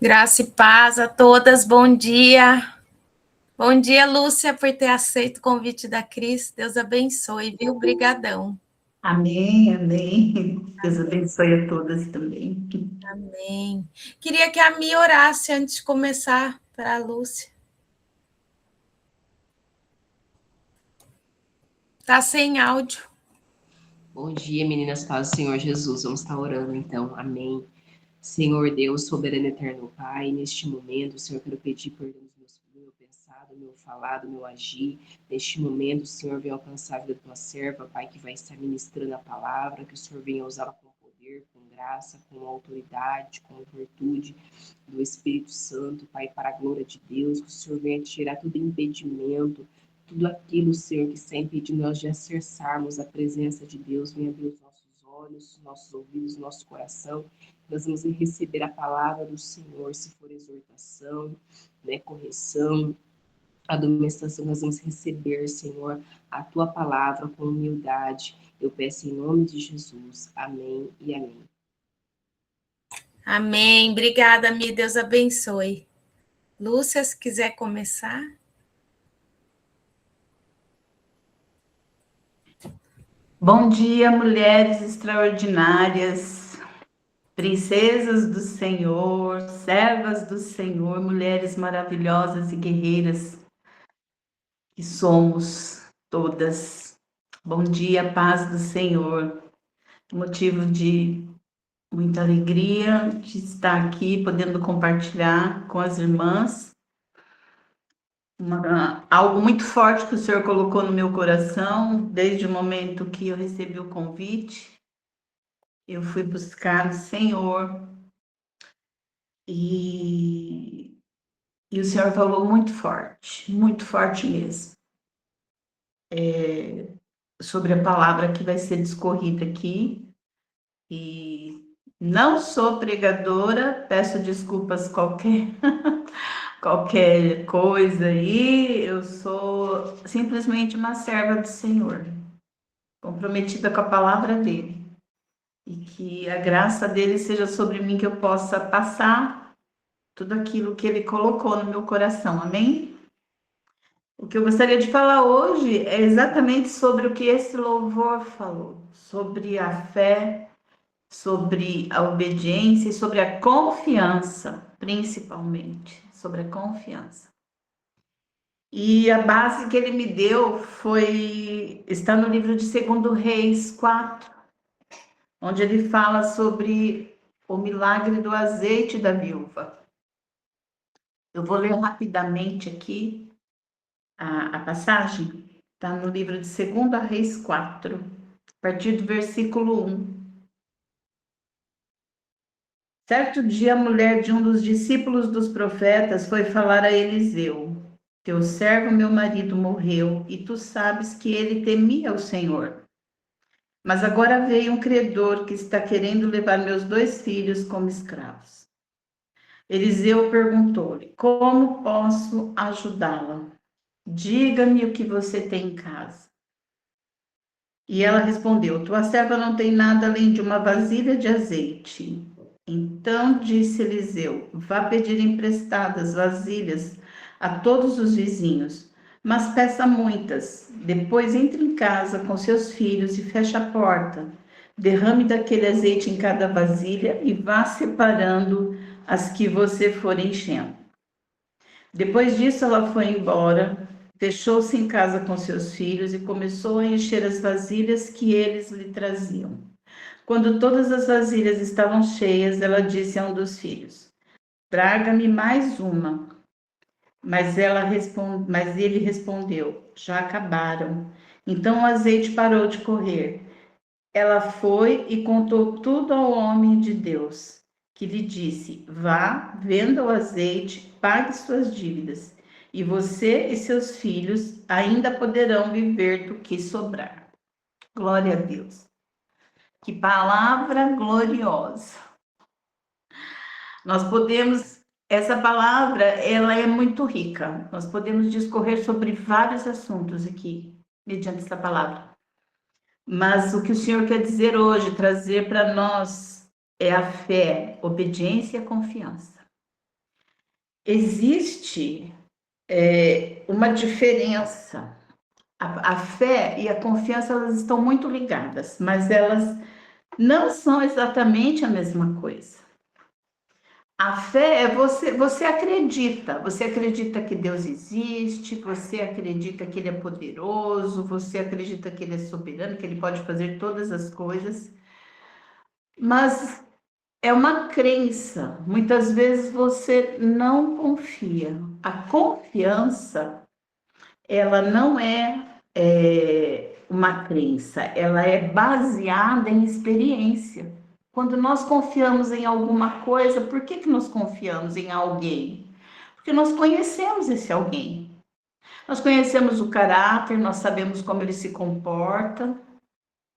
Graça e paz a todas, bom dia. Bom dia, Lúcia, por ter aceito o convite da Cris. Deus abençoe, viu? Obrigadão. Amém, amém. Deus abençoe a todas também. Amém. Queria que a Mi orasse antes de começar para a Lúcia. Tá sem áudio. Bom dia, meninas, paz do Senhor Jesus. Vamos estar orando então. Amém. Senhor Deus, soberano eterno Pai, neste momento, Senhor, quero pedir perdão do meu pensado, meu falado, meu agir. Neste momento, Senhor, venha alcançar a vida da tua serva, Pai, que vai estar ministrando a palavra, que o Senhor venha usá-la com poder, com graça, com autoridade, com virtude do Espírito Santo, Pai, para a glória de Deus, que o Senhor venha tirar todo impedimento, tudo aquilo, Senhor, que está impedindo nós de acessarmos a presença de Deus. Venha abrir os nossos olhos, nossos ouvidos, nosso coração. Nós vamos receber a palavra do Senhor, se for exortação, né, correção, admoestação, nós vamos receber, Senhor, a tua palavra com humildade. Eu peço em nome de Jesus. Amém e amém. Amém. Obrigada, Mi. Deus abençoe. Lúcia, se quiser começar. Bom dia, mulheres extraordinárias, princesas do Senhor, servas do Senhor, mulheres maravilhosas e guerreiras que somos todas. Bom dia, paz do Senhor. Motivo de muita alegria de estar aqui, podendo compartilhar com as irmãs algo muito forte que o Senhor colocou no meu coração desde o momento que eu recebi o convite. Eu fui buscar o Senhor e o Senhor falou muito forte mesmo, sobre a palavra que vai ser discorrida aqui. E não sou pregadora, peço desculpas qualquer coisa aí, eu sou simplesmente uma serva do Senhor, comprometida com a palavra dele. E que a graça dele seja sobre mim, que eu possa passar tudo aquilo que ele colocou no meu coração, amém? O que eu gostaria de falar hoje é exatamente sobre o que esse louvor falou, sobre a fé, sobre a obediência e sobre a confiança, principalmente, sobre a confiança. E a base que ele me deu está no livro de 2 Reis 4, onde ele fala sobre o milagre do azeite da viúva. Eu vou ler rapidamente aqui a passagem. Está no livro de 2 Reis 4, a partir do versículo 1. Certo dia, a mulher de um dos discípulos dos profetas foi falar a Eliseu: teu servo, meu marido, morreu, e tu sabes que ele temia o Senhor. Mas agora veio um credor que está querendo levar meus 2 filhos como escravos. Eliseu perguntou-lhe: como posso ajudá-la? Diga-me o que você tem em casa. E ela respondeu: tua serva não tem nada além de uma vasilha de azeite. Então disse Eliseu: vá pedir emprestadas vasilhas a todos os vizinhos, mas peça muitas. Depois entre em casa com seus filhos e feche a porta. Derrame daquele azeite em cada vasilha e vá separando as que você for enchendo. Depois disso, ela foi embora, fechou-se em casa com seus filhos e começou a encher as vasilhas que eles lhe traziam. Quando todas as vasilhas estavam cheias, ela disse a um dos filhos: traga-me mais uma. Mas ele respondeu: já acabaram. Então o azeite parou de correr. Ela foi e contou tudo ao homem de Deus, que lhe disse: vá, venda o azeite, pague suas dívidas, e você e seus filhos ainda poderão viver do que sobrar. Glória a Deus. Que palavra gloriosa. Essa palavra, ela é muito rica. Nós podemos discorrer sobre vários assuntos aqui, mediante essa palavra. Mas o que o Senhor quer dizer hoje, trazer para nós, é a fé, obediência e a confiança. existe uma diferença. A fé e a confiança, elas estão muito ligadas, mas elas não são exatamente a mesma coisa. A fé é você acredita que Deus existe, você acredita que Ele é poderoso, você acredita que Ele é soberano, que Ele pode fazer todas as coisas, mas é uma crença. Muitas vezes você não confia. A confiança, ela não é uma crença, ela é baseada em experiência. Quando nós confiamos em alguma coisa, por que nós confiamos em alguém? Porque nós conhecemos esse alguém. Nós conhecemos o caráter, nós sabemos como ele se comporta,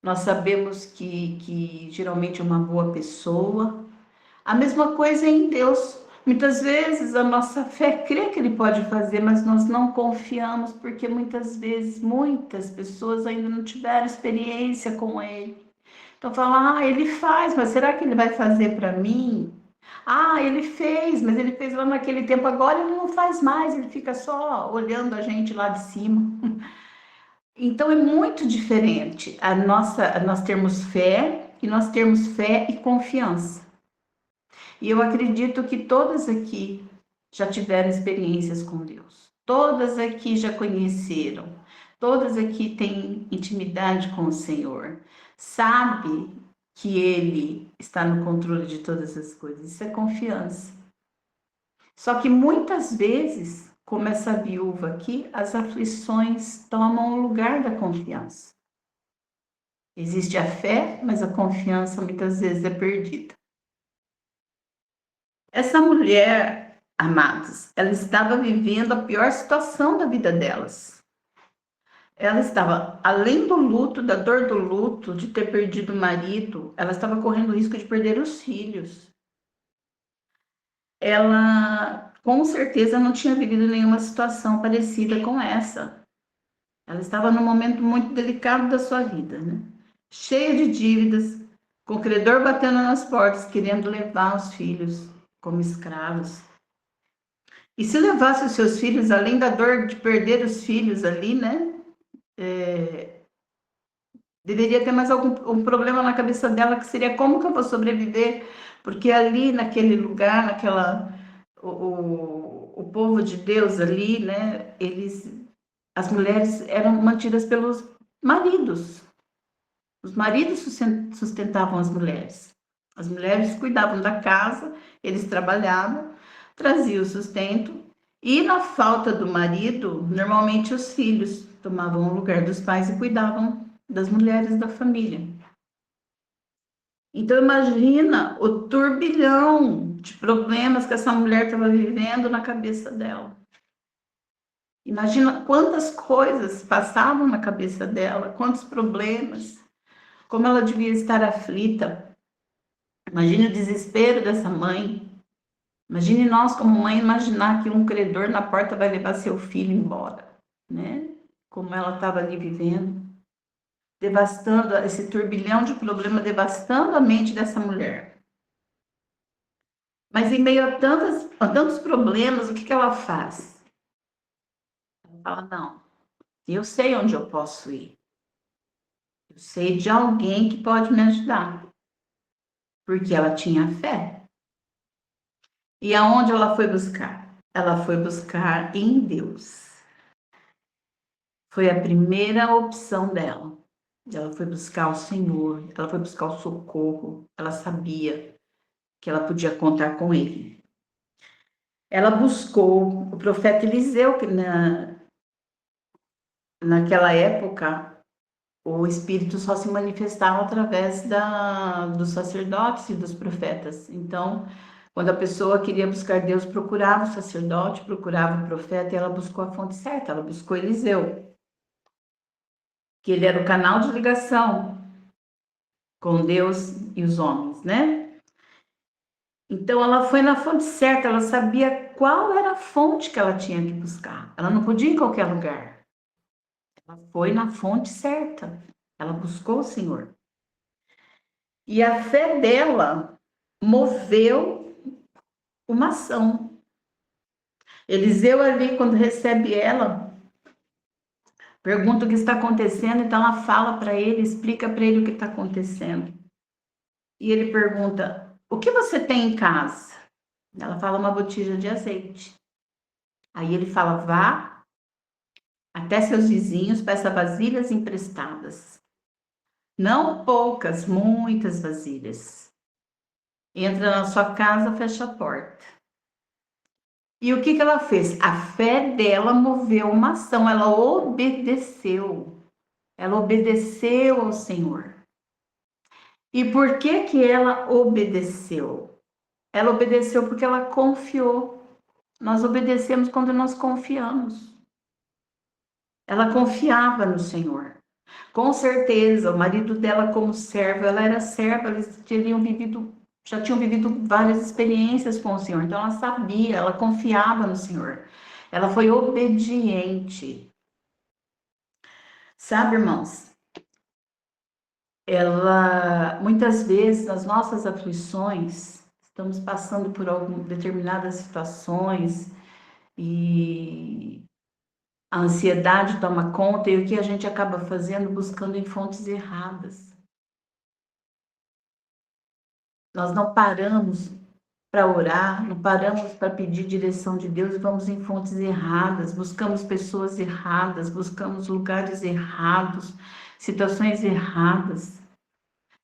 nós sabemos que geralmente é uma boa pessoa. A mesma coisa é em Deus. Muitas vezes a nossa fé crê que Ele pode fazer, mas nós não confiamos, porque muitas vezes muitas pessoas ainda não tiveram experiência com Ele. Então falam, Ele faz, mas será que Ele vai fazer para mim? Ele fez, mas Ele fez lá naquele tempo, agora Ele não faz mais, Ele fica só olhando a gente lá de cima. Então é muito diferente nós termos fé e nós termos fé e confiança. E eu acredito que todas aqui já tiveram experiências com Deus. Todas aqui já conheceram. Todas aqui têm intimidade com o Senhor. Sabe que Ele está no controle de todas as coisas. Isso é confiança. Só que muitas vezes, como essa viúva aqui, as aflições tomam o lugar da confiança. Existe a fé, mas a confiança muitas vezes é perdida. Essa mulher, amados, ela estava vivendo a pior situação da vida delas. Ela estava, além do luto, da dor do luto, de ter perdido o marido, ela estava correndo o risco de perder os filhos. Ela, com certeza, não tinha vivido nenhuma situação parecida com essa. Ela estava num momento muito delicado da sua vida, né? Cheia de dívidas, com o credor batendo nas portas, querendo levar os filhos como escravos. E se levasse os seus filhos, além da dor de perder os filhos ali, né? Deveria ter mais um problema na cabeça dela, que seria como que eu vou sobreviver? Porque ali naquele lugar, o povo de Deus ali, né? As mulheres eram mantidas pelos maridos. Os maridos sustentavam as mulheres. As mulheres cuidavam da casa, eles trabalhavam, traziam o sustento. E na falta do marido, normalmente os filhos tomavam o lugar dos pais e cuidavam das mulheres da família. Então imagina o turbilhão de problemas que essa mulher estava vivendo na cabeça dela. Imagina quantas coisas passavam na cabeça dela, quantos problemas, como ela devia estar aflita. Imagine o desespero dessa mãe. Imagine nós, como mãe, imaginar que um credor na porta vai levar seu filho embora, né? Como ela estava ali vivendo, devastando esse turbilhão de problema, devastando a mente dessa mulher. Mas em meio a tantos problemas, o que ela faz? Ela fala, não, eu sei onde eu posso ir. Eu sei de alguém que pode me ajudar. Porque ela tinha fé. E aonde ela foi buscar? Ela foi buscar em Deus. Foi a primeira opção dela. Ela foi buscar o Senhor, ela foi buscar o socorro. Ela sabia que ela podia contar com Ele. Ela buscou o profeta Eliseu, que naquela época o Espírito só se manifestava através dos sacerdotes e dos profetas. Então, quando a pessoa queria buscar Deus, procurava o sacerdote, procurava o profeta, e ela buscou a fonte certa, ela buscou Eliseu, que ele era o canal de ligação com Deus e os homens, né? Então, ela foi na fonte certa, ela sabia qual era a fonte que ela tinha que buscar. Ela não podia ir em qualquer lugar. Ela foi na fonte certa. Ela buscou o Senhor. E a fé dela moveu uma ação. Eliseu ali, quando recebe ela, pergunta o que está acontecendo, então ela fala para ele, explica para ele o que está acontecendo. E ele pergunta, o que você tem em casa? Ela fala, uma botija de azeite. Aí ele fala, vá até seus vizinhos, peça vasilhas emprestadas. Não poucas, muitas vasilhas. Entra na sua casa, fecha a porta. E o que ela fez? A fé dela moveu uma ação, ela obedeceu. Ela obedeceu ao Senhor. E por que ela obedeceu? Ela obedeceu porque ela confiou. Nós obedecemos quando nós confiamos. Ela confiava no Senhor. Com certeza, o marido dela como servo, ela era serva, eles já tinham vivido várias experiências com o Senhor. Então ela sabia, ela confiava no Senhor. Ela foi obediente. Sabe, irmãos? Muitas vezes, nas nossas aflições, estamos passando por determinadas situações e a ansiedade toma conta, e o que a gente acaba fazendo? Buscando em fontes erradas. Nós não paramos para orar, não paramos para pedir direção de Deus e vamos em fontes erradas, buscamos pessoas erradas, buscamos lugares errados, situações erradas.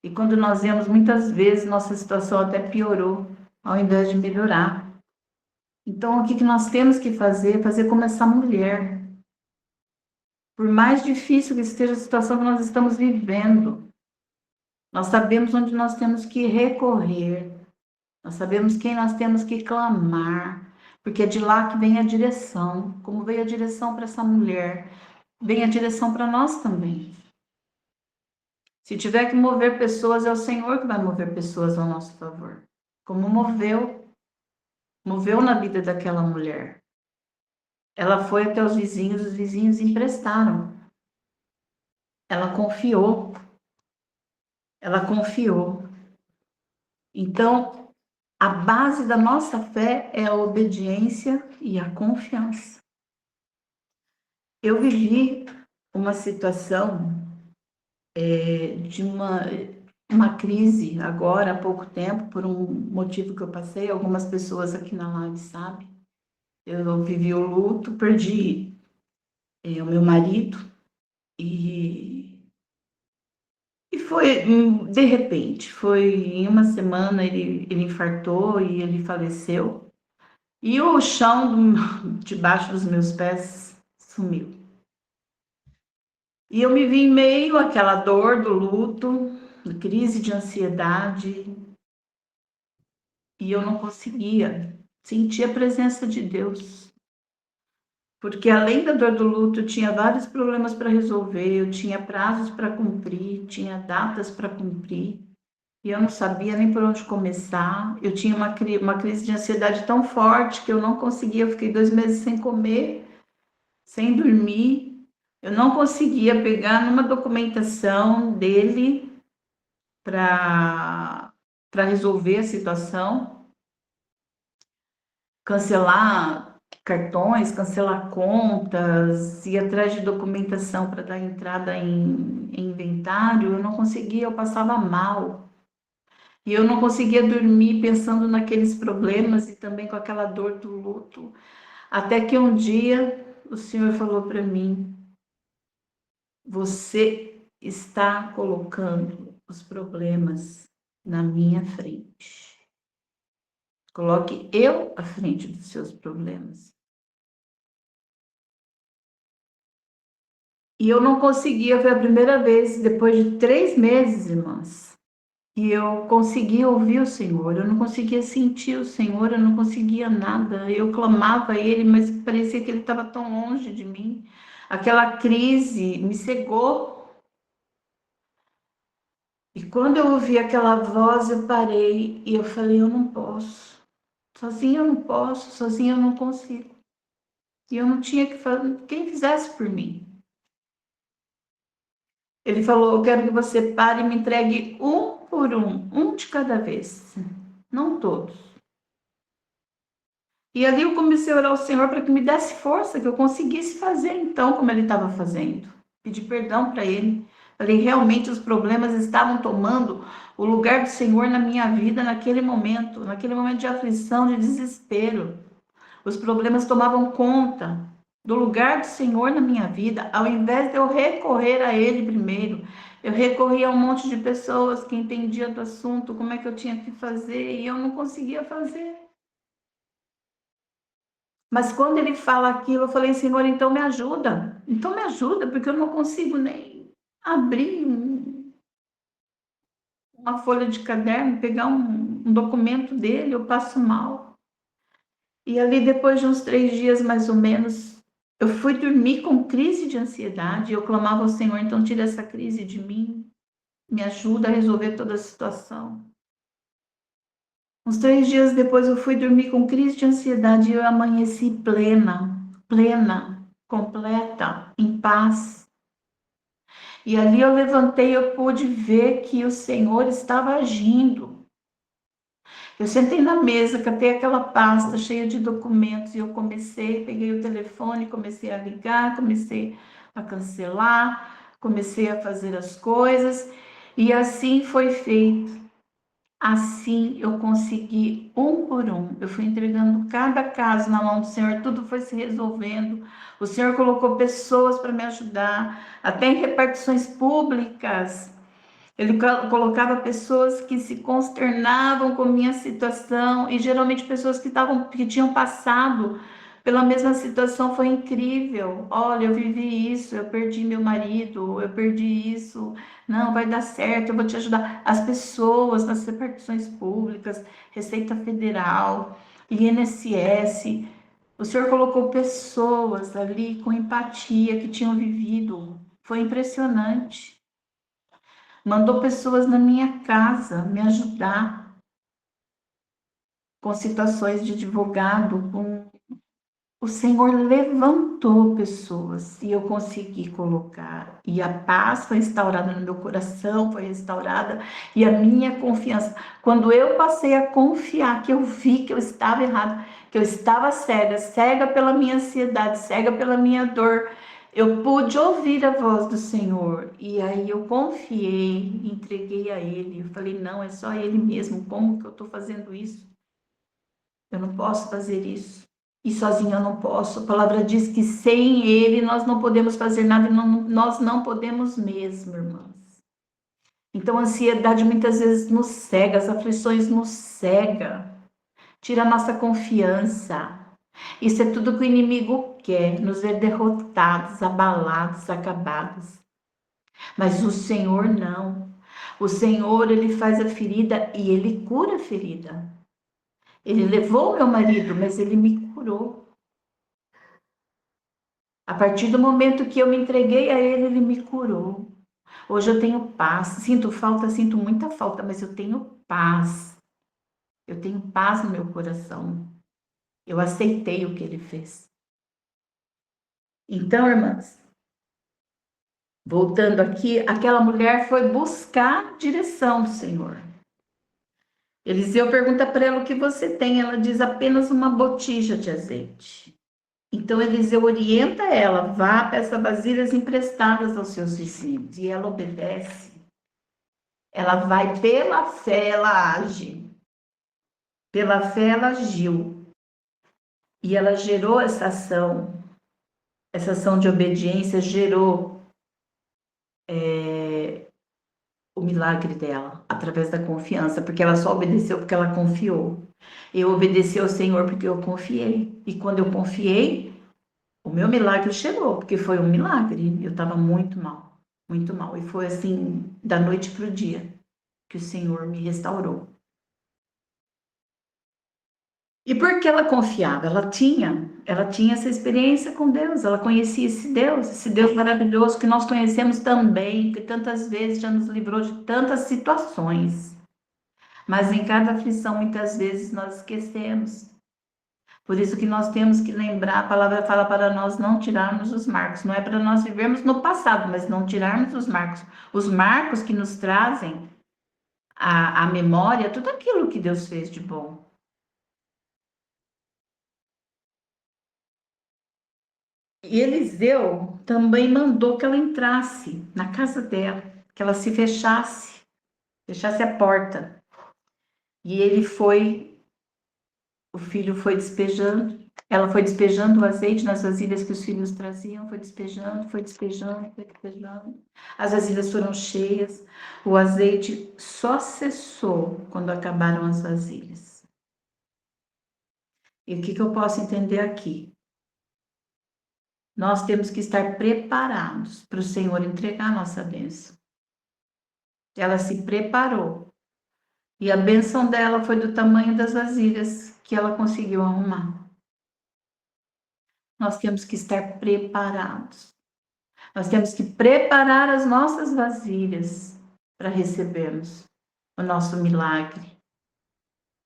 E quando nós vemos, muitas vezes, nossa situação até piorou, ao invés de melhorar. Então, o que nós temos que fazer? Fazer como essa mulher. Por mais difícil que esteja a situação que nós estamos vivendo, nós sabemos onde nós temos que recorrer, nós sabemos quem nós temos que clamar, porque é de lá que vem a direção. Como veio a direção para essa mulher, vem a direção para nós também. Se tiver que mover pessoas, é o Senhor que vai mover pessoas ao nosso favor. Como moveu na vida daquela mulher. Ela foi até os vizinhos emprestaram. Ela confiou. Ela confiou. Então, a base da nossa fé é a obediência e a confiança. Eu vivi uma situação de uma crise agora, há pouco tempo, por um motivo que eu passei. Algumas pessoas aqui na live sabem. Eu vivi o luto, perdi o meu marido e foi de repente, foi em uma semana ele infartou e ele faleceu e o chão debaixo dos meus pés sumiu. E eu me vi em meio àquela dor do luto, crise de ansiedade, e eu não conseguia sentir a presença de Deus. Porque além da dor do luto, eu tinha vários problemas para resolver, eu tinha prazos para cumprir, tinha datas para cumprir, e eu não sabia nem por onde começar. Eu tinha uma crise de ansiedade tão forte que eu não conseguia, eu fiquei 2 meses sem comer, sem dormir. Eu não conseguia pegar numa documentação dele para resolver a situação, cancelar cartões, cancelar contas, ir atrás de documentação para dar entrada em inventário. Eu não conseguia, eu passava mal. E eu não conseguia dormir pensando naqueles problemas e também com aquela dor do luto. Até que um dia o Senhor falou para mim: você está colocando os problemas na minha frente. Coloque eu à frente dos seus problemas. E eu não conseguia, foi a primeira vez, depois de 3 meses, irmãs, que eu consegui ouvir o Senhor. Eu não conseguia sentir o Senhor, eu não conseguia nada. Eu clamava a Ele, mas parecia que Ele estava tão longe de mim. Aquela crise me cegou. E quando eu ouvi aquela voz, eu parei e eu falei: eu não posso. Sozinha eu não posso, sozinha eu não consigo. E eu não tinha que fazer, quem fizesse por mim. Ele falou: eu quero que você pare e me entregue um por um de cada vez, não todos. E ali eu comecei a orar ao Senhor para que me desse força, que eu conseguisse fazer então como ele estava fazendo. Pedi perdão para ele. Falei, realmente os problemas estavam tomando o lugar do Senhor na minha vida naquele momento de aflição, de desespero. Os problemas tomavam conta do lugar do Senhor na minha vida, ao invés de eu recorrer a Ele primeiro. Eu recorria a um monte de pessoas que entendiam do assunto, como é que eu tinha que fazer, e eu não conseguia fazer. Mas quando ele fala aquilo, eu falei, Senhor, então me ajuda. Então me ajuda, porque eu não consigo nem abrir uma folha de caderno, pegar um documento dele, eu passo mal. E ali, depois de uns 3 dias, mais ou menos, eu fui dormir com crise de ansiedade. Eu clamava ao Senhor, então tira essa crise de mim, me ajuda a resolver toda a situação. Uns 3 dias depois, eu fui dormir com crise de ansiedade e eu amanheci plena, completa, em paz. E ali eu levantei, eu pude ver que o Senhor estava agindo. Eu sentei na mesa, catei aquela pasta cheia de documentos e eu peguei o telefone, comecei a ligar, comecei a cancelar, comecei a fazer as coisas e assim foi feito. Assim eu consegui um por um. Eu fui entregando cada caso na mão do Senhor, tudo foi se resolvendo. O Senhor colocou pessoas para me ajudar, até em repartições públicas. Ele colocava pessoas que se consternavam com minha situação e geralmente pessoas que tinham passado pela mesma situação. Foi incrível. Olha, eu vivi isso, eu perdi meu marido, eu perdi isso. Não, vai dar certo, eu vou te ajudar. As pessoas nas repartições públicas, Receita Federal, INSS, o Senhor colocou pessoas ali com empatia que tinham vivido. Foi impressionante. Mandou pessoas na minha casa me ajudar com situações de advogado. O Senhor levantou pessoas e eu consegui colocar. E a paz foi instaurada no meu coração, foi restaurada. E a minha confiança. Quando eu passei a confiar, que eu vi que eu estava errada, que eu estava cega pela minha ansiedade, cega pela minha dor, eu pude ouvir a voz do Senhor. E aí eu confiei, entreguei a Ele. Eu falei, não, é só Ele mesmo. Como que eu estou fazendo isso? Eu não posso fazer isso. E sozinho eu não posso. A palavra diz que sem Ele nós não podemos fazer nada e nós não podemos mesmo, irmãs. Então a ansiedade muitas vezes nos cega, as aflições nos cega, tira a nossa confiança. Isso é tudo que o inimigo quer, nos ver derrotados, abalados, acabados. Mas o Senhor não. O Senhor, Ele faz a ferida e Ele cura a ferida. Ele levou meu marido, mas Ele me curou. A partir do momento que eu me entreguei a Ele, Ele me curou. Hoje eu tenho paz. Sinto falta, sinto muita falta, mas eu tenho paz. Eu tenho paz no meu coração. Eu aceitei o que Ele fez. Então, irmãs, voltando aqui, aquela mulher foi buscar a direção do Senhor. Eliseu pergunta para ela o que você tem. Ela diz apenas uma botija de azeite. Então Eliseu orienta ela, vá, peça vasilhas emprestadas aos seus vizinhos. E ela obedece. Ela vai pela fé, ela age. Pela fé ela agiu. E ela gerou essa ação de obediência gerou o milagre dela, através da confiança, porque ela só obedeceu porque ela confiou. Eu obedeci ao Senhor porque eu confiei. E quando eu confiei, o meu milagre chegou, porque foi um milagre. Eu estava muito mal, muito mal. E foi assim, da noite para o dia, que o Senhor me restaurou. E por que ela confiava? Ela tinha essa experiência com Deus, ela conhecia esse Deus maravilhoso que nós conhecemos também, que tantas vezes já nos livrou de tantas situações. Mas em cada aflição, muitas vezes nós esquecemos. Por isso que nós temos que lembrar, a palavra fala para nós não tirarmos os marcos. Não é para nós vivermos no passado, mas não tirarmos os marcos. Os marcos que nos trazem à memória tudo aquilo que Deus fez de bom. E Eliseu também mandou que ela entrasse na casa dela, que ela se fechasse a porta. E o filho foi despejando, ela foi despejando o azeite nas vasilhas que os filhos traziam, foi despejando. As vasilhas foram cheias, o azeite só cessou quando acabaram as vasilhas. E o que eu posso entender aqui? Nós temos que estar preparados para o Senhor entregar a nossa bênção. Ela se preparou. E a bênção dela foi do tamanho das vasilhas que ela conseguiu arrumar. Nós temos que estar preparados. Nós temos que preparar as nossas vasilhas para recebermos o nosso milagre,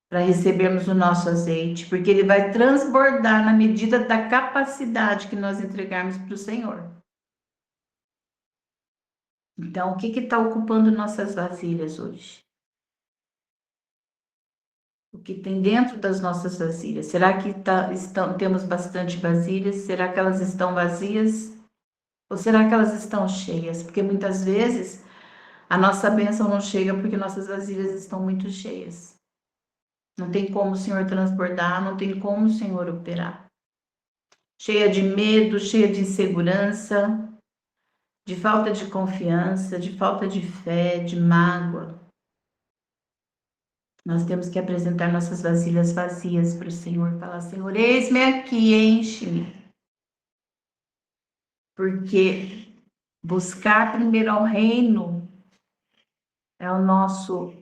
para recebermos o nosso azeite, porque ele vai transbordar na medida da capacidade que nós entregarmos para o Senhor. Então, o que está ocupando nossas vasilhas hoje? O que tem dentro das nossas vasilhas? Será que temos bastante vasilhas? Será que elas estão vazias? Ou será que elas estão cheias? Porque muitas vezes a nossa bênção não chega porque nossas vasilhas estão muito cheias. Não tem como o Senhor transbordar, não tem como o Senhor operar. Cheia de medo, cheia de insegurança, de falta de confiança, de falta de fé, de mágoa. Nós temos que apresentar nossas vasilhas vazias para o Senhor. Falar, Senhor, eis-me aqui, enche-me. Porque buscar primeiro ao reino é o nosso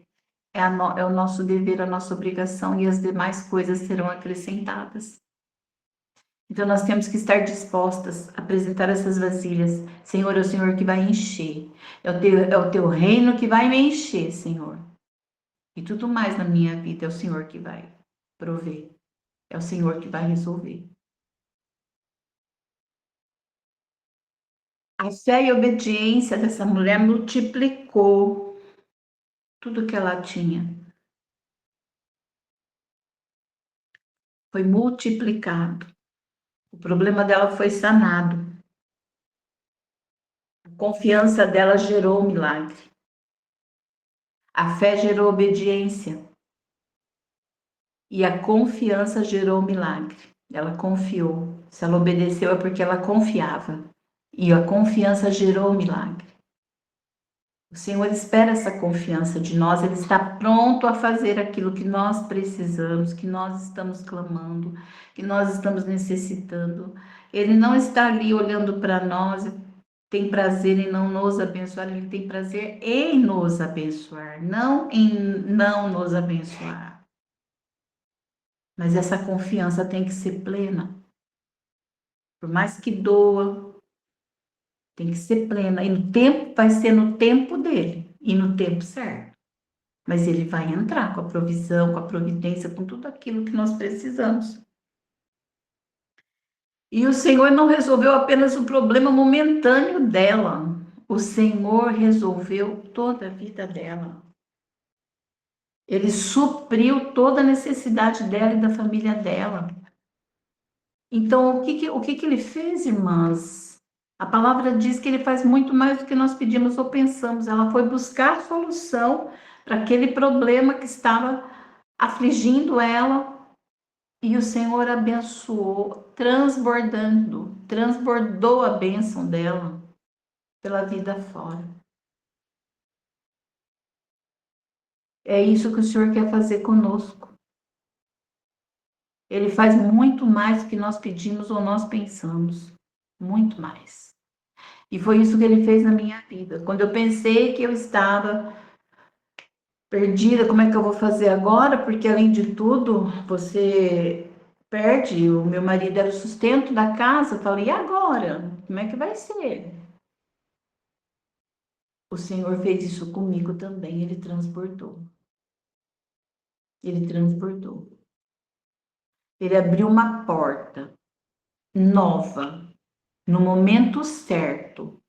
dever, a nossa obrigação, e as demais coisas serão acrescentadas. Então nós temos que estar dispostas a apresentar essas vasilhas. Senhor, é o Senhor que vai encher. É o teu reino que vai me encher, Senhor. E tudo mais na minha vida é o Senhor que vai prover. É o Senhor que vai resolver. A fé e a obediência dessa mulher multiplicou tudo que ela tinha. Foi multiplicado. O problema dela foi sanado. A confiança dela gerou o milagre. A fé gerou obediência. E a confiança gerou o milagre. Ela confiou. Se ela obedeceu é porque ela confiava. E a confiança gerou o milagre. O Senhor espera essa confiança de nós. Ele está pronto a fazer aquilo que nós precisamos, que nós estamos clamando, que nós estamos necessitando. Ele não está ali olhando para nós, tem prazer em não nos abençoar. Ele tem prazer em nos abençoar, não em não nos abençoar. Mas essa confiança tem que ser plena. Por mais que doa, tem que ser plena. E no tempo, vai ser no tempo dele. E no tempo certo. Mas ele vai entrar com a provisão, com a providência, com tudo aquilo que nós precisamos. E o Senhor não resolveu apenas o problema momentâneo dela. O Senhor resolveu toda a vida dela. Ele supriu toda a necessidade dela e da família dela. Então, o que ele fez, irmãs? A palavra diz que ele faz muito mais do que nós pedimos ou pensamos. Ela foi buscar solução para aquele problema que estava afligindo ela. E o Senhor abençoou, transbordou a bênção dela pela vida fora. É isso que o Senhor quer fazer conosco. Ele faz muito mais do que nós pedimos ou nós pensamos. Muito mais. E foi isso que ele fez na minha vida. Quando eu pensei que eu estava perdida, como é que eu vou fazer agora? Porque além de tudo, você perde. O meu marido era o sustento da casa. Eu falei, e agora? Como é que vai ser? O Senhor fez isso comigo também. Ele transbordou. Ele transbordou. Ele abriu uma porta nova, no momento certo.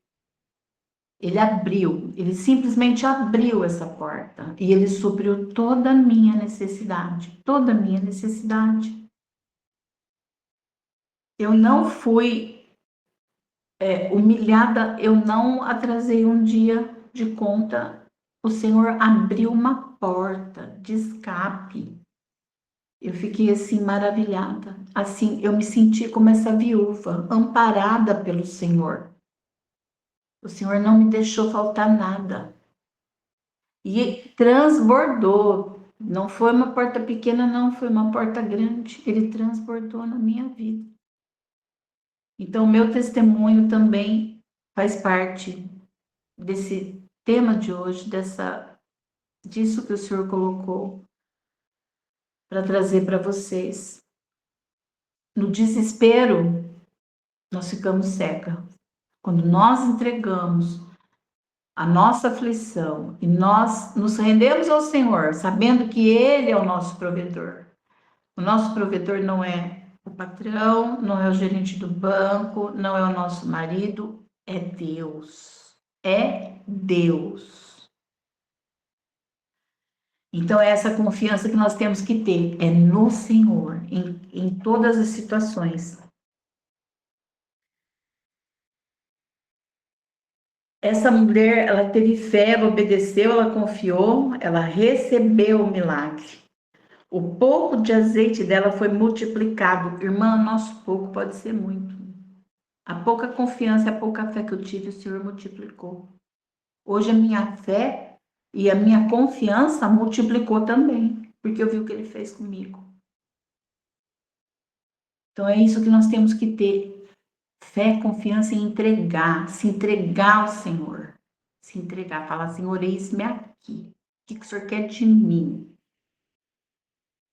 Ele simplesmente abriu essa porta e ele supriu toda a minha necessidade, toda a minha necessidade. Eu não fui humilhada, eu não atrasei um dia de conta. O Senhor abriu uma porta de escape. Eu fiquei assim maravilhada. Assim, eu me senti como essa viúva, amparada pelo Senhor. O Senhor não me deixou faltar nada. E transbordou. Não foi uma porta pequena, não, foi uma porta grande. Ele transbordou na minha vida. Então, meu testemunho também faz parte desse tema de hoje, disso que o Senhor colocou para trazer para vocês. No desespero, nós ficamos cega. Quando nós entregamos a nossa aflição e nós nos rendemos ao Senhor, sabendo que Ele é o nosso provedor. O nosso provedor não é o patrão, não é o gerente do banco, não é o nosso marido, é Deus. É Deus. Então, é essa confiança que nós temos que ter, é no Senhor, em todas as situações. Essa mulher, ela teve fé, ela obedeceu, ela confiou, ela recebeu o milagre. O pouco de azeite dela foi multiplicado. Irmã, nosso pouco pode ser muito. A pouca confiança, a pouca fé que eu tive, o Senhor multiplicou. Hoje a minha fé e a minha confiança multiplicou também, porque eu vi o que Ele fez comigo. Então é isso que nós temos que ter. Fé, confiança e entregar, se entregar ao Senhor. Se entregar, falar, Senhor, eis-me aqui. O que o Senhor quer de mim?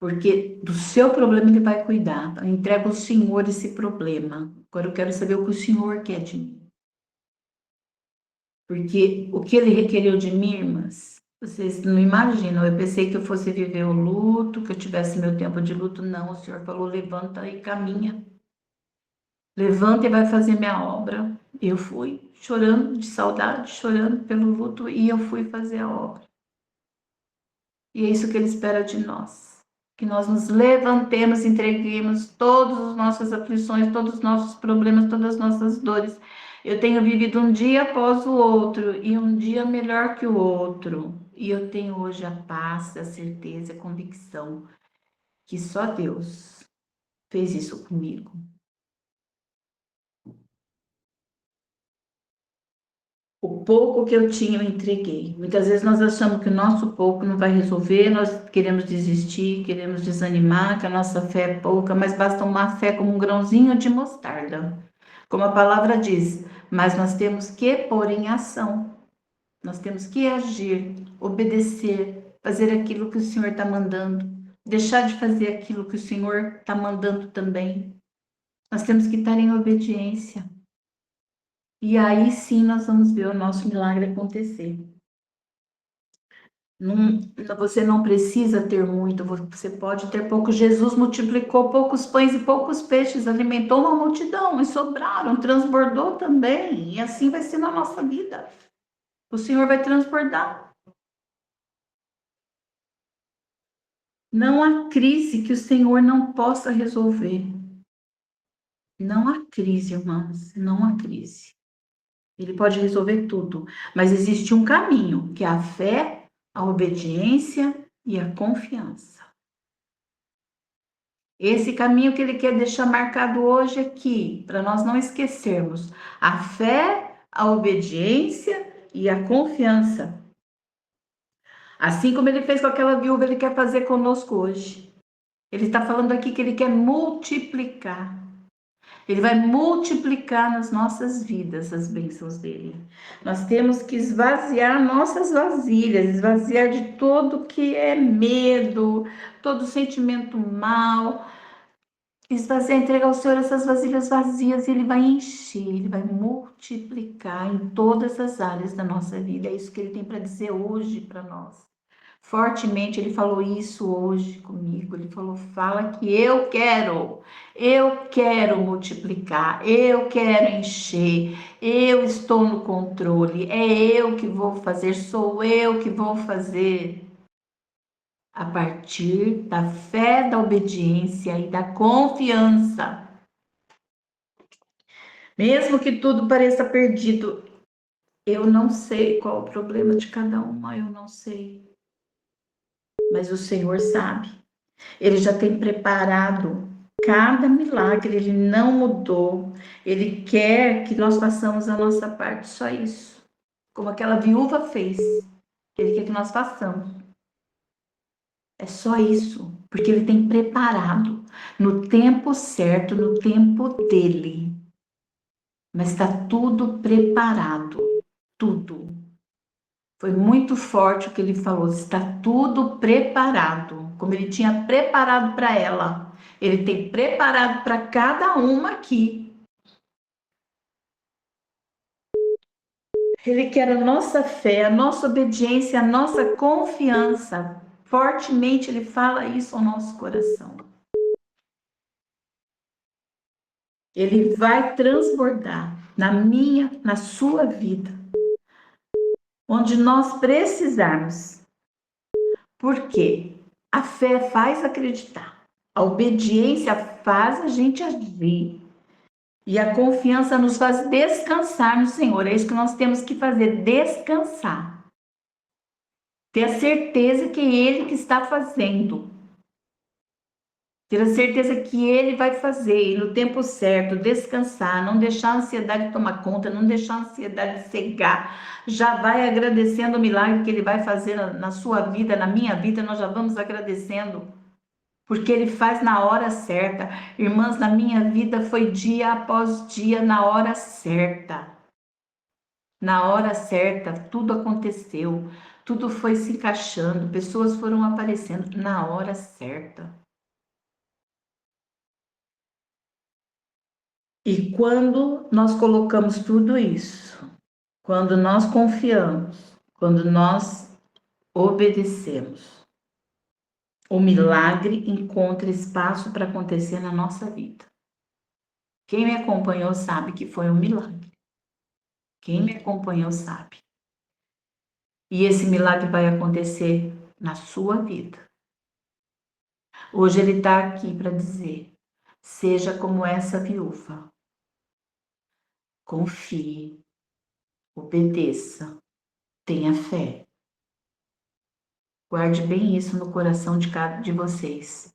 Porque do seu problema Ele vai cuidar. Eu entrego ao Senhor esse problema. Agora eu quero saber o que o Senhor quer de mim. Porque o que Ele requereu de mim, irmãs, vocês não imaginam. Eu pensei que eu fosse viver o luto, que eu tivesse meu tempo de luto. Não, o Senhor falou, levanta e caminha. Levanta e vai fazer minha obra. Eu fui chorando de saudade, chorando pelo luto, e eu fui fazer a obra. E é isso que Ele espera de nós. Que nós nos levantemos, entreguemos todas as nossas aflições, todos os nossos problemas, todas as nossas dores. Eu tenho vivido um dia após o outro, e um dia melhor que o outro. E eu tenho hoje a paz, a certeza, a convicção que só Deus fez isso comigo. O pouco que eu tinha, eu entreguei. Muitas vezes nós achamos que o nosso pouco não vai resolver, nós queremos desistir, queremos desanimar, que a nossa fé é pouca, mas basta uma fé como um grãozinho de mostarda. Como a palavra diz, mas nós temos que pôr em ação. Nós temos que agir, obedecer, fazer aquilo que o Senhor está mandando, deixar de fazer aquilo que o Senhor está mandando também. Nós temos que estar em obediência. E aí sim nós vamos ver o nosso milagre acontecer. Você não precisa ter muito, você pode ter pouco. Jesus multiplicou poucos pães e poucos peixes, alimentou uma multidão e sobraram, transbordou também. E assim vai ser na nossa vida. O Senhor vai transbordar. Não há crise que o Senhor não possa resolver. Não há crise, irmãs, não há crise. Ele pode resolver tudo, mas existe um caminho, que é a fé, a obediência e a confiança. Esse caminho que ele quer deixar marcado hoje aqui, para nós não esquecermos, a fé, a obediência e a confiança. Assim como ele fez com aquela viúva, ele quer fazer conosco hoje. Ele está falando aqui que ele quer multiplicar. Ele vai multiplicar nas nossas vidas as bênçãos dele. Nós temos que esvaziar nossas vasilhas, esvaziar de tudo que é medo, todo sentimento mal. Esvaziar, entregar ao Senhor essas vasilhas vazias, e Ele vai encher, Ele vai multiplicar em todas as áreas da nossa vida. É isso que Ele tem para dizer hoje para nós. Fortemente, Ele falou isso hoje comigo. Ele falou, fala que eu quero multiplicar, eu quero encher, eu estou no controle, é eu que vou fazer, sou eu que vou fazer. A partir da fé, da obediência e da confiança. Mesmo que tudo pareça perdido, eu não sei qual o problema de cada uma, eu não sei. Mas o Senhor sabe. Ele já tem preparado cada milagre, ele não mudou. Ele quer que nós façamos a nossa parte, só isso. Como aquela viúva fez. Ele quer que nós façamos. É só isso, porque ele tem preparado no tempo certo, no tempo dele. Mas está tudo preparado, tudo. Foi muito forte o que ele falou, está tudo preparado, como ele tinha preparado para ela. Ele tem preparado para cada uma aqui. Ele quer a nossa fé, a nossa obediência, a nossa confiança. Fortemente ele fala isso ao nosso coração. Ele vai transbordar na minha, na sua vida, onde nós precisarmos. Por quê? A fé faz acreditar, a obediência faz a gente agir e a confiança nos faz descansar no Senhor. É isso que nós temos que fazer, descansar. Ter a certeza que é Ele que está fazendo. Ter a certeza que Ele vai fazer e no tempo certo, descansar, não deixar a ansiedade tomar conta, não deixar a ansiedade cegar. Já vai agradecendo o milagre que Ele vai fazer na sua vida, na minha vida, nós já vamos agradecendo. Porque Ele faz na hora certa. Irmãs, na minha vida foi dia após dia, na hora certa. Na hora certa, tudo aconteceu, tudo foi se encaixando, pessoas foram aparecendo na hora certa. E quando nós colocamos tudo isso, quando nós confiamos, quando nós obedecemos, o milagre encontra espaço para acontecer na nossa vida. Quem me acompanhou sabe que foi um milagre. Quem me acompanhou sabe. E esse milagre vai acontecer na sua vida. Hoje ele está aqui para dizer: seja como essa viúva. Confie, obedeça, tenha fé. Guarde bem isso no coração de cada de vocês.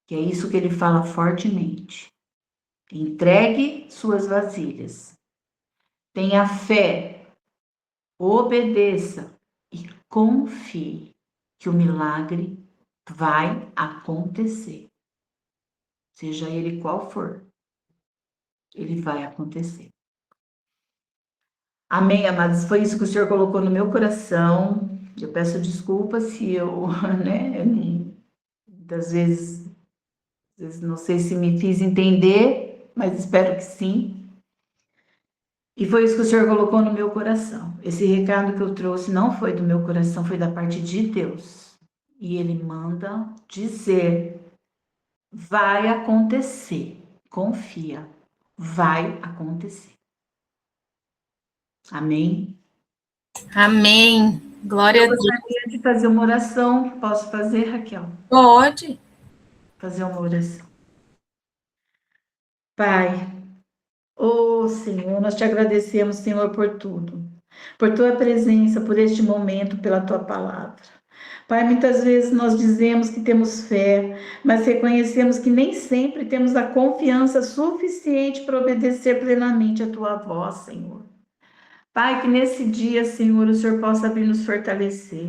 Que é isso que ele fala fortemente. Entregue suas vasilhas. Tenha fé, obedeça e confie que o milagre vai acontecer. Seja ele qual for, ele vai acontecer. Amém, amados? Foi isso que o Senhor colocou no meu coração. Eu peço desculpas se eu, né, às vezes não sei se me fiz entender, mas espero que sim. E foi isso que o Senhor colocou no meu coração. Esse recado que eu trouxe não foi do meu coração, foi da parte de Deus. E Ele manda dizer: vai acontecer. Confia, vai acontecer. Amém? Amém. Glória a Deus. Eu gostaria de fazer uma oração. Posso fazer, Raquel? Pode. Fazer uma oração. Pai, ô Senhor, nós te agradecemos, Senhor, por tudo. Por tua presença, por este momento, pela tua palavra. Pai, muitas vezes nós dizemos que temos fé, mas reconhecemos que nem sempre temos a confiança suficiente para obedecer plenamente a tua voz, Senhor. Pai, que nesse dia, Senhor, o Senhor possa vir nos fortalecer.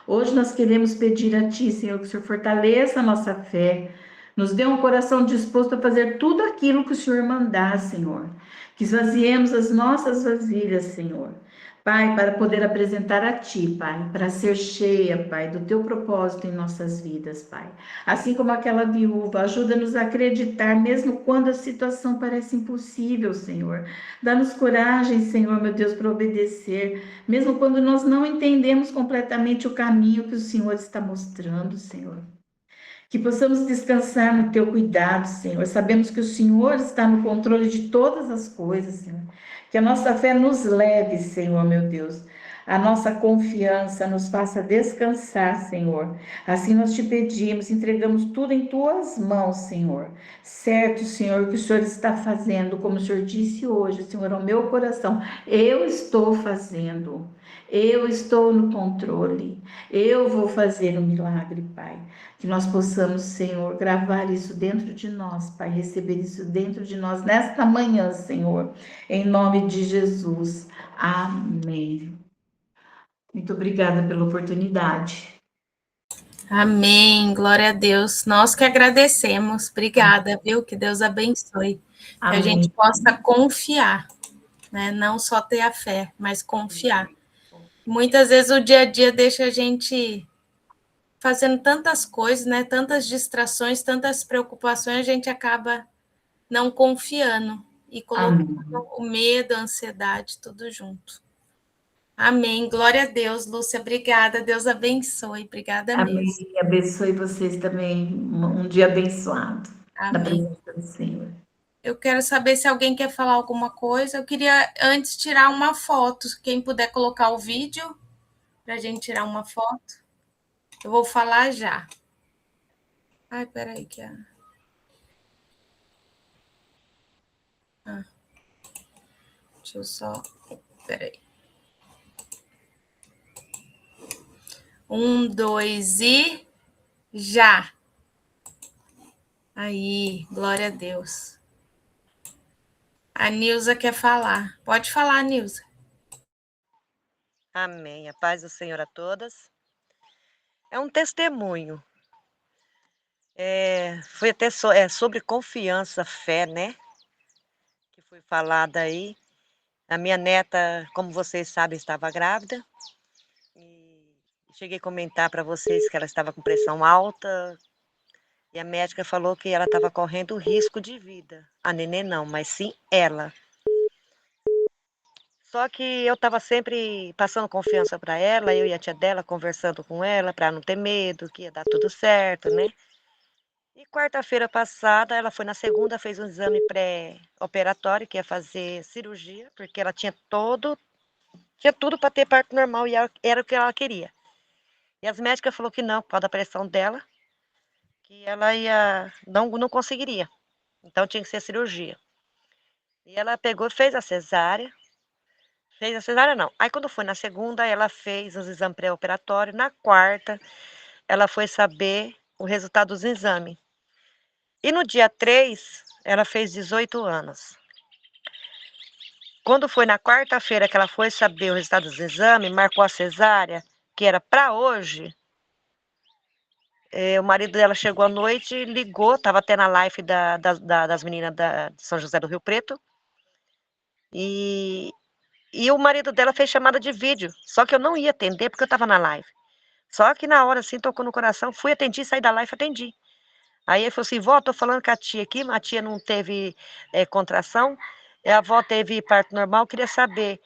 Hoje nós queremos pedir a Ti, Senhor, que o Senhor fortaleça a nossa fé. Nos dê um coração disposto a fazer tudo aquilo que o Senhor mandar, Senhor. Que esvaziemos as nossas vasilhas, Senhor. Pai, para poder apresentar a Ti, Pai, para ser cheia, Pai, do Teu propósito em nossas vidas, Pai. Assim como aquela viúva, ajuda-nos a acreditar, mesmo quando a situação parece impossível, Senhor. Dá-nos coragem, Senhor, meu Deus, para obedecer, mesmo quando nós não entendemos completamente o caminho que o Senhor está mostrando, Senhor. Que possamos descansar no Teu cuidado, Senhor. Sabemos que o Senhor está no controle de todas as coisas, Senhor. Que a nossa fé nos leve, Senhor, meu Deus, a nossa confiança, nos faça descansar, Senhor. Assim nós te pedimos, entregamos tudo em tuas mãos, Senhor. Certo, Senhor, o que o Senhor está fazendo, como o Senhor disse hoje, Senhor, ao meu coração, eu estou fazendo. Eu estou no controle. Eu vou fazer um milagre, Pai. Que nós possamos, Senhor, gravar isso dentro de nós, Pai, receber isso dentro de nós nesta manhã, Senhor, em nome de Jesus. Amém. Muito obrigada pela oportunidade. Amém, glória a Deus. Nós que agradecemos. Obrigada, viu? Que Deus abençoe. Que a gente Amém. possa confiar, né? Não só ter a fé, mas confiar. Muitas vezes o dia a dia deixa a gente fazendo tantas coisas, né? Tantas distrações, tantas preocupações, a gente acaba não confiando e colocando Amém. o medo, a ansiedade, tudo junto. Amém. Glória a Deus, Lúcia. Obrigada. Deus abençoe. Obrigada mesmo. Amém. Abençoe vocês também. Um dia abençoado. Na Amém. presença do Senhor. Eu quero saber se alguém quer falar alguma coisa. Eu queria antes tirar uma foto. Quem puder colocar o vídeo para a gente tirar uma foto. Eu vou falar já. Ai, peraí, que é. Deixa eu só. Peraí. 1, 2 e já. Aí, glória a Deus. A Nilza quer falar. Pode falar, Nilza. Amém. A paz do Senhor a todas. É um testemunho. Foi até sobre confiança, fé, né? Que foi falada aí. A minha neta, como vocês sabem, estava grávida. E cheguei a comentar para vocês que ela estava com pressão alta. E a médica falou que ela estava correndo risco de vida. A nenê não, mas sim ela. Só que eu estava sempre passando confiança para ela, eu e a tia dela conversando com ela para não ter medo, que ia dar tudo certo, né? E quarta-feira passada, ela foi na segunda, fez um exame pré-operatório, que ia fazer cirurgia, porque ela tinha tudo para ter parto normal e era o que ela queria. E as médicas falaram que não, por causa da pressão dela, que ela não conseguiria. Então tinha que ser cirurgia. E ela pegou e fez a cesárea. Fez a cesárea não. Aí quando foi na segunda, ela fez os exames pré-operatórios. Na quarta, ela foi saber o resultado dos exames. E no dia 3, ela fez 18 anos. Quando foi na quarta-feira que ela foi saber o resultado dos exames, marcou a cesárea, que era para hoje, o marido dela chegou à noite, ligou, estava até na live das meninas de São José do Rio Preto, e o marido dela fez chamada de vídeo, só que eu não ia atender porque eu estava na live. Só que na hora, assim, tocou no coração, fui atendi, saí da live, atendi. Aí ele falou assim, vó, tô falando com a tia aqui, a tia não teve contração, a avó teve parto normal, queria saber,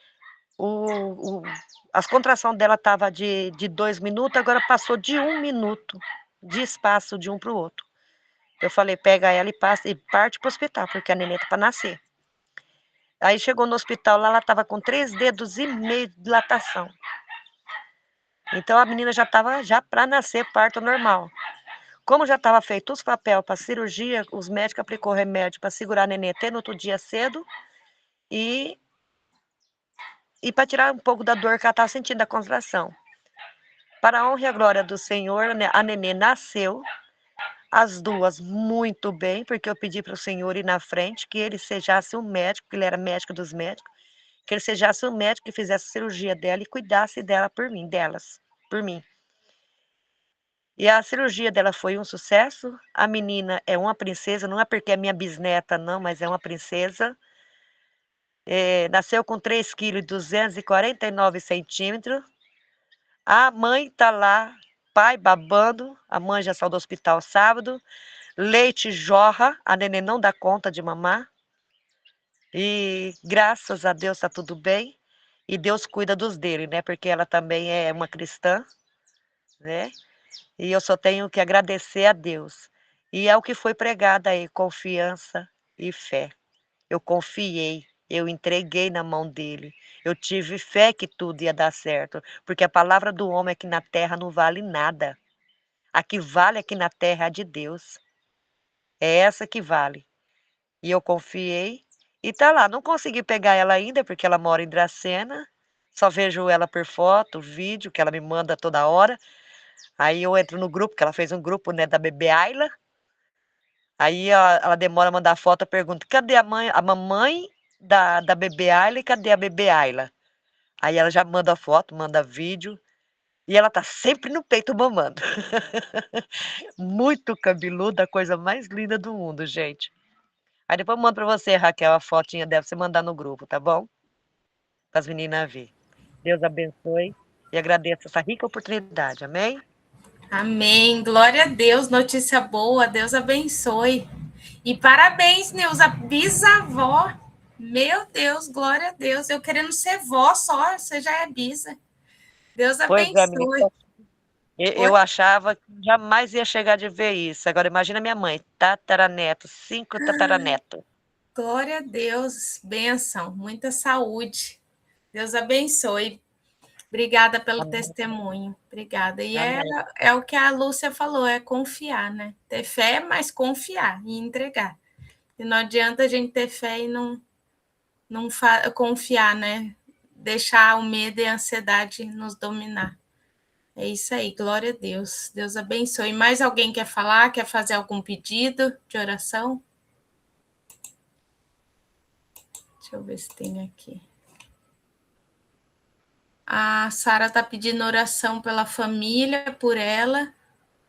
as contrações dela estavam de 2 minutos, agora passou de 1 minuto de espaço de um para o outro. Eu falei, pega ela e parte para o hospital, porque a neném tá para nascer. Aí chegou no hospital, lá ela estava com 3,5 dedos de dilatação. Então a menina já estava para nascer parto normal. Como já estava feito os papéis para cirurgia, os médicos aplicou remédio para segurar a neném até no outro dia cedo e para tirar um pouco da dor que ela estava sentindo da contração. Para a honra e a glória do Senhor, a nenê nasceu, as duas muito bem, porque eu pedi para o Senhor ir na frente, que ele sejasse um médico, que ele era médico dos médicos, que ele sejasse um médico que fizesse a cirurgia dela e cuidasse dela por mim, por mim. E a cirurgia dela foi um sucesso. A menina é uma princesa, não é porque é minha bisneta, não, mas é uma princesa. Nasceu com 3,249 kg. A mãe tá lá, pai babando, a mãe já saiu do hospital sábado. Leite jorra, a neném não dá conta de mamar. E graças a Deus tá tudo bem. E Deus cuida dos dele, né? Porque ela também é uma cristã, né? E eu só tenho que agradecer a Deus. E é o que foi pregado aí, confiança e fé. Eu confiei, Eu entreguei na mão dele. Eu tive fé que tudo ia dar certo, porque a palavra do homem aqui na terra não vale nada. A que vale aqui na terra é a de Deus. É essa que vale. E eu confiei e tá lá. Não consegui pegar ela ainda, porque ela mora em Dracena. Só vejo ela por foto, vídeo, que ela me manda toda hora. Aí eu entro no grupo, que ela fez um grupo, né, da bebê Ayla. Aí ela demora a mandar foto, eu pergunto: cadê a mamãe da bebê Ayla e cadê a bebê Ayla? Aí ela já manda foto, manda vídeo, e ela tá sempre no peito mamando. Muito cabeluda, a coisa mais linda do mundo, gente. Aí depois eu mando pra você, Raquel, a fotinha dela, pra você mandar no grupo, tá bom? Para as meninas ver. Deus abençoe e agradeço essa rica oportunidade, amém? Amém. Glória a Deus, notícia boa, Deus abençoe. E parabéns, Neuza, bisavó. Meu Deus, glória a Deus. Eu querendo ser vó só, você já é bisa. Deus Pois é, menina. abençoe. Eu achava que jamais ia chegar de ver isso. Agora imagina minha mãe, tataraneto, 5 tataraneto. Glória a Deus, bênção, muita saúde. Deus abençoe. Obrigada pelo Amém. testemunho. Obrigada. E Amém. é o que a Lúcia falou, é confiar, né? Ter fé, mas confiar e entregar. E não adianta a gente ter fé e não confiar, né? Deixar o medo e a ansiedade nos dominar. É isso aí, glória a Deus. Deus abençoe. Mais alguém quer falar? Quer fazer algum pedido de oração? Deixa eu ver se tem aqui. A Sara está pedindo oração pela família, por ela,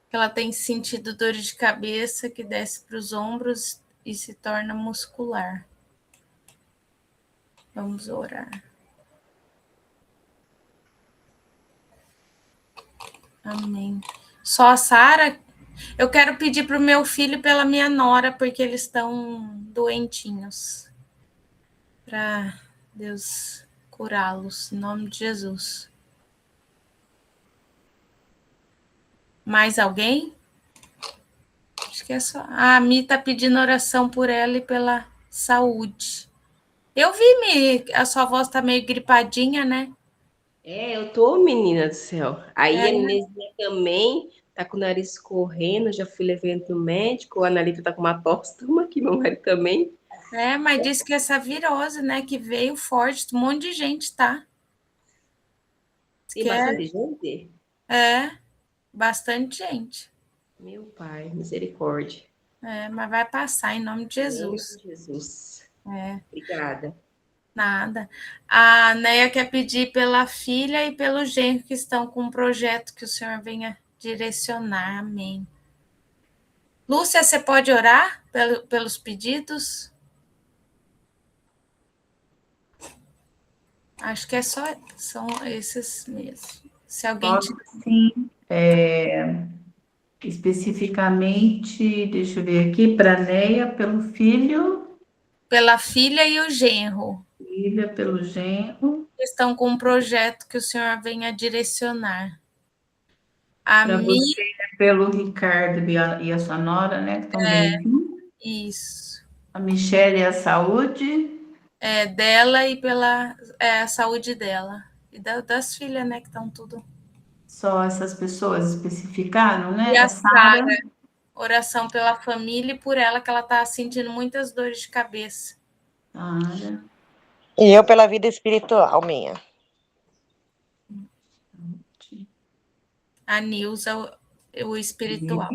que ela tem sentido dor de cabeça que desce para os ombros e se torna muscular. Vamos orar. Amém. Só a Sara? Eu quero pedir para o meu filho e pela minha nora, porque eles estão doentinhos. Para Deus curá-los, em nome de Jesus. Mais alguém? Acho que é só. A Mi está pedindo oração por ela e pela saúde. Eu vi, Mi, a sua voz está meio gripadinha, né? Eu tô, menina do céu. Aí a Nezinha também tá com o nariz correndo, já fui levando no médico, a Analita tá com uma tosse, toma aqui, meu marido também. Mas disse que essa virose, né, que veio forte, um monte de gente, tá? Tem bastante gente? Bastante gente. Meu pai, misericórdia. Mas vai passar em nome de Jesus. Jesus. Obrigada. Nada. A Neia quer pedir pela filha e pelo genro que estão com um projeto que o Senhor venha direcionar. Amém. Lúcia, você pode orar pelos pedidos? Acho que são esses mesmo. Se alguém Posso, sim. Especificamente, deixa eu ver aqui, para Neia, pelo filho. Pela filha e o genro. Filha, pelo genro. Estão com um projeto que o Senhor venha direcionar. Para você, pelo Ricardo e a sua nora, né, que estão doentinhos. Isso. A Michelle e a saúde. Dela e pela saúde dela. E das filhas, né, que estão tudo. Só essas pessoas especificaram, né? E a Sara, oração pela família e por ela, que ela está sentindo muitas dores de cabeça. Sara. E eu pela vida espiritual minha. A Nilza, o espiritual.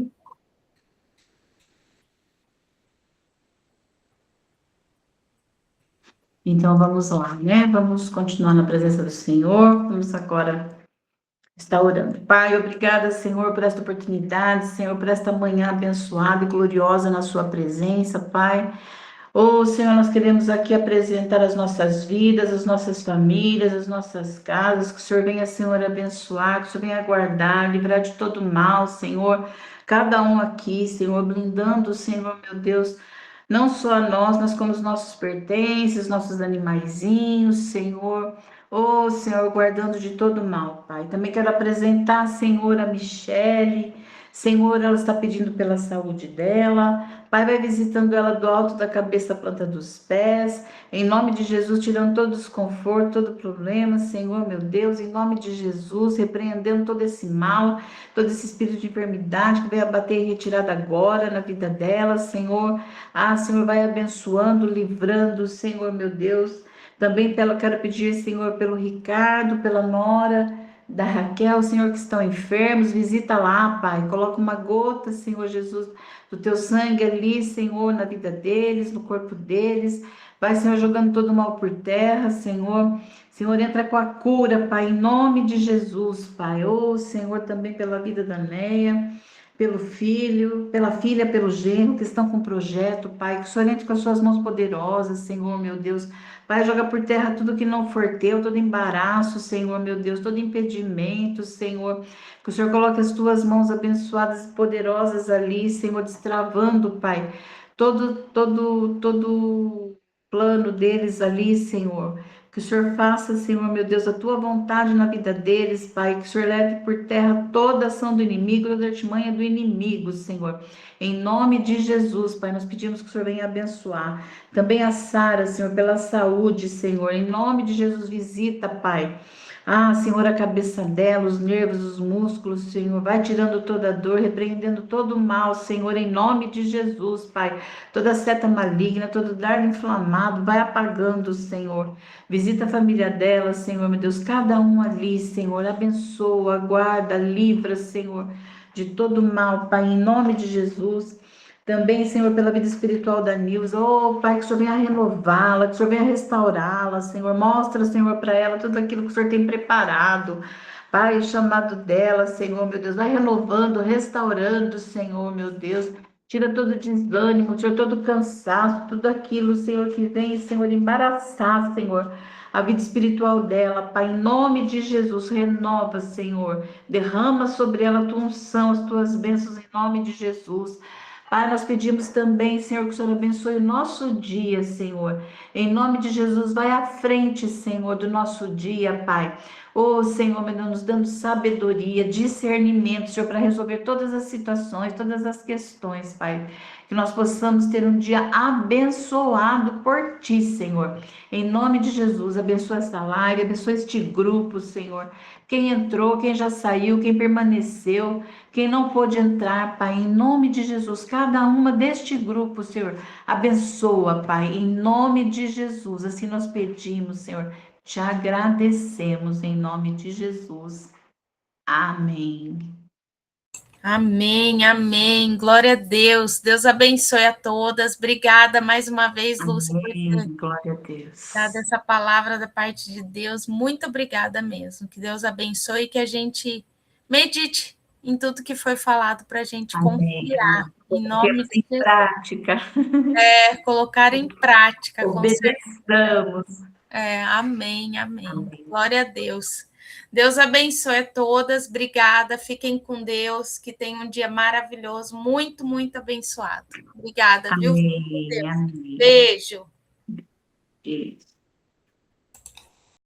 Então, vamos lá, né? Vamos continuar na presença do Senhor. Vamos agora estar orando. Pai, obrigada, Senhor, por esta oportunidade, Senhor, por esta manhã abençoada e gloriosa na sua presença, Pai. Senhor, nós queremos aqui apresentar as nossas vidas, as nossas famílias, as nossas casas, que o Senhor venha, Senhor, abençoar, que o Senhor venha guardar, livrar de todo mal, Senhor, cada um aqui, Senhor, blindando, Senhor, meu Deus, não só a nós, mas como os nossos pertences, nossos animaizinhos, Senhor, Senhor, guardando de todo mal, Pai. Também quero apresentar, Senhor, a Michele, Senhor, ela está pedindo pela saúde dela. Pai, vai visitando ela do alto da cabeça à planta dos pés. Em nome de Jesus, tirando todo desconforto, todo problema, Senhor, meu Deus, em nome de Jesus, repreendendo todo esse mal, todo esse espírito de enfermidade que veio abater e retirado agora na vida dela, Senhor. Ah, Senhor, vai abençoando, livrando, Senhor, meu Deus. Também quero pedir, Senhor, pelo Ricardo, pela Nora, da Raquel, Senhor, que estão enfermos, visita lá, Pai, coloca uma gota, Senhor Jesus, do teu sangue ali, Senhor, na vida deles, no corpo deles, vai, Senhor, jogando todo o mal por terra, Senhor, Senhor, entra com a cura, Pai, em nome de Jesus, Pai, oh, Senhor, também pela vida da Neia, pelo filho, pela filha, pelo genro, que estão com projeto, Pai, que o Senhor entre com as suas mãos poderosas, Senhor, meu Deus, Pai, joga por terra tudo que não for teu, todo embaraço, Senhor, meu Deus, todo impedimento, Senhor. Que o Senhor coloque as tuas mãos abençoadas e poderosas ali, Senhor, destravando, Pai, todo plano deles ali, Senhor. Que o Senhor faça, Senhor, meu Deus, a tua vontade na vida deles, Pai. Que o Senhor leve por terra toda ação do inimigo, toda artimanha do inimigo, Senhor. Em nome de Jesus, Pai, nós pedimos que o Senhor venha abençoar. Também a Sara, Senhor, pela saúde, Senhor. Em nome de Jesus, visita, Pai. Ah, Senhor, a cabeça dela, os nervos, os músculos, Senhor. Vai tirando toda dor, repreendendo todo o mal, Senhor, em nome de Jesus, Pai. Toda seta maligna, todo dardo inflamado, vai apagando, Senhor. Visita a família dela, Senhor, meu Deus. Cada um ali, Senhor. Abençoa, guarda, livra, Senhor, de todo mal, Pai, em nome de Jesus. Também, Senhor, pela vida espiritual da Nilza. Oh, Pai, que o Senhor venha renová-la, que o Senhor venha restaurá-la, Senhor. Mostra, Senhor, para ela tudo aquilo que o Senhor tem preparado. Pai, o chamado dela, Senhor, meu Deus, vai renovando, restaurando, Senhor, meu Deus. Tira todo desânimo, tira todo cansaço, tudo aquilo, Senhor, que vem, Senhor, embaraçar, Senhor, a vida espiritual dela. Pai, em nome de Jesus, renova, Senhor. Derrama sobre ela a tua unção, as tuas bênçãos, em nome de Jesus. Pai, nós pedimos também, Senhor, que o Senhor abençoe o nosso dia, Senhor. Em nome de Jesus, vai à frente, Senhor, do nosso dia, Pai. Oh, Senhor, meu Deus, nos dando sabedoria, discernimento, Senhor, para resolver todas as situações, todas as questões, Pai. Que nós possamos ter um dia abençoado por Ti, Senhor. Em nome de Jesus, abençoa essa live, abençoa este grupo, Senhor. Quem entrou, quem já saiu, quem permaneceu, quem não pôde entrar, Pai, em nome de Jesus, cada uma deste grupo, Senhor, abençoa, Pai, em nome de Jesus, assim nós pedimos, Senhor, te agradecemos em nome de Jesus. Amém. Amém, amém. Glória a Deus. Deus abençoe a todas. Obrigada mais uma vez, Lúcia, por ter Glória a Deus. dado essa palavra da parte de Deus. Muito obrigada mesmo. Que Deus abençoe e que a gente medite em tudo que foi falado para a gente confiar. Em nome de Jesus. Prática. Colocar em prática. Obedeçamos. Amém, amém. Glória a Deus. Deus abençoe a todas. Obrigada. Fiquem com Deus. Que tenham um dia maravilhoso. Muito, muito abençoado. Obrigada, viu? Amém. Amém. Beijo. Beijo.